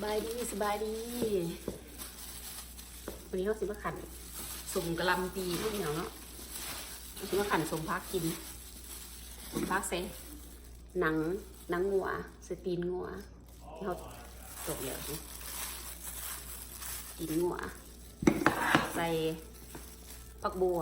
บายดีสบายดีวันนี้เราสิมาขันสมกะลำปีลูกเหนียวเนาะเราสิมาขันสมพักกินสมพักเซ่หนังงัวสตีนงัวที่เขาตกเหลวตีนงัวใส่ผักบัว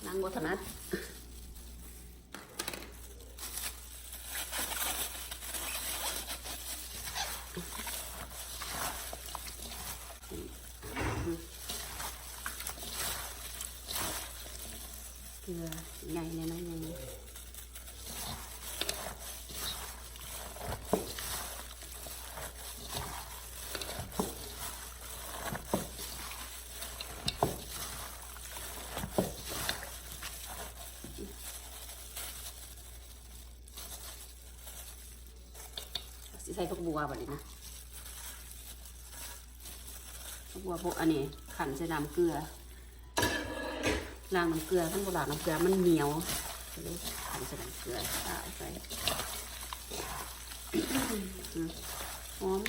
นางวัฒนัทเกลือใหญ่เลยนะอย่างนี้ใส่ผักบัวแบบนี้นะผักบัวพวกอันนี้ขันใส่น้ำเกลือล้างน้ำเกลือทั้งโบราณน้ำเกลือมันเหนียวเลยขันใส่น้ำเกลือใส่หอม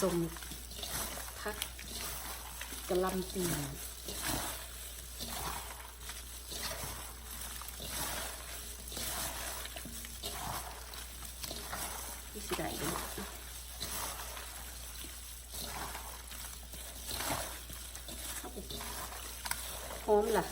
สมพักกะหล่ำปีที่สิได้เลยหอมล่ะ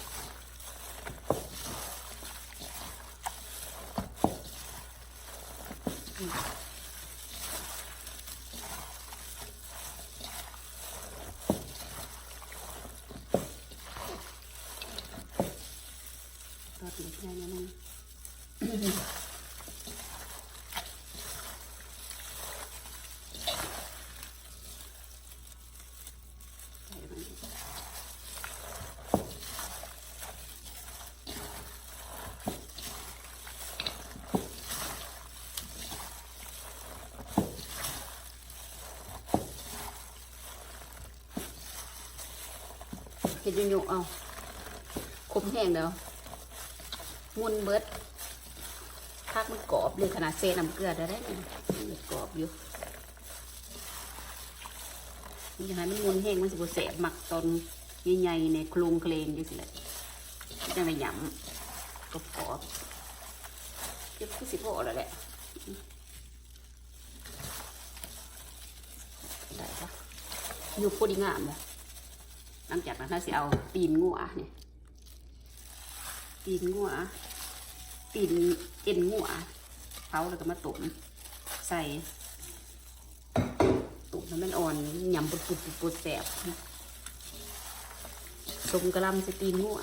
รอดเลยได้แล้วนึงเห็ดยุ่งๆเอาคมแห้งเด้อมุนเบิดพักมันกรอบเลยขนาดเซน้ำเกลือได้มันกรอบอยู่มันจะให้มันมุนแห้งมันสิบแสบหมักตอนใหญ่ๆในโครงเคลงอยู่สิแหละจะไปหยำกรอบๆเก็บที่สิบโอแล้วแหละได้ปะอยู่พอดีงามเลยหลังจากนั้นถ้าสิเอาตีนงัวเนี่ยตีนงัวตีนเอ็นงัวเผาแล้วก็มาตุ๋นใส่ตุ๋นให้มันอ่อนยำปุดแสบสมกะหล่ำใส่ตีนงัว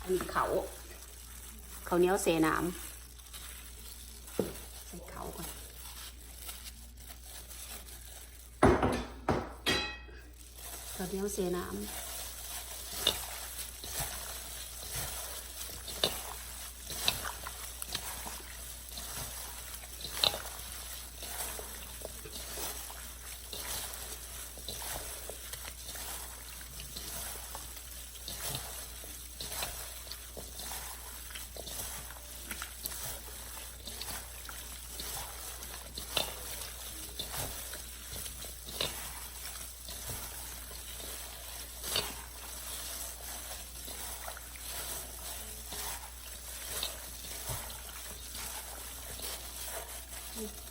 อันนี้เขาเหนียวเสน้ำใส่เขาก่อนเขาเหนียวเสน้ำ ใ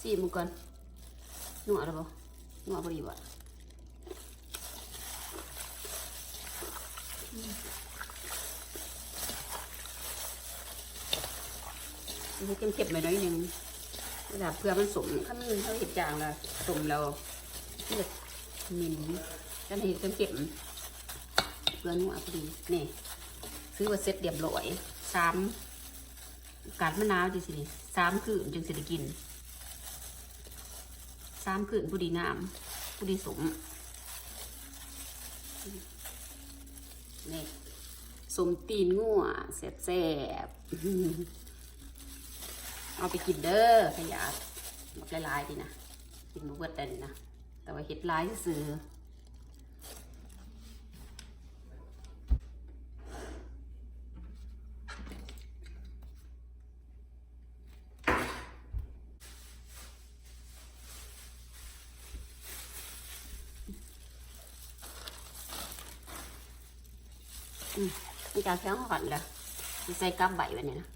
ซีมึงก่อนหนัวแล้วบ่หนัวบ่ดีบ่ให้เค็มๆไปหน่อยนึงแบบเพื่อมันสมถ้ามันเขาเห็ดจางแล้วสมแล้วเลือดมินกันเห็ดเค็มเพื่อนัวพอดีนี่ซื้อมาเซ็ตเรียบร้อย3 กาดมะนาวจังสิ3 คืนจึงสิได้กิน3 คืนพอดีน้ำพอดีสมนี่สมตีนงัวแซ่บเอาไปกินเด้อขยะหมดลายๆดีนะกินบุเบิดได้ดีนะแต่ว่าเห็ดลายซื้อมีการแข็งหอดเลยใส่กับใบแบบนี้นะ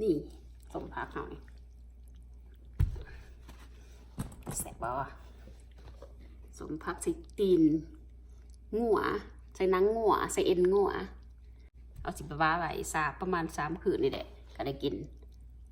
นี่สมพักหน่อยแซ่บบ่สมพักใส่ตีนงัวใส่นังงัวใส่เอ็นงัวเอาสิบว้าไว้ประมาณ3 คืนนี่แหละก็ได้กิน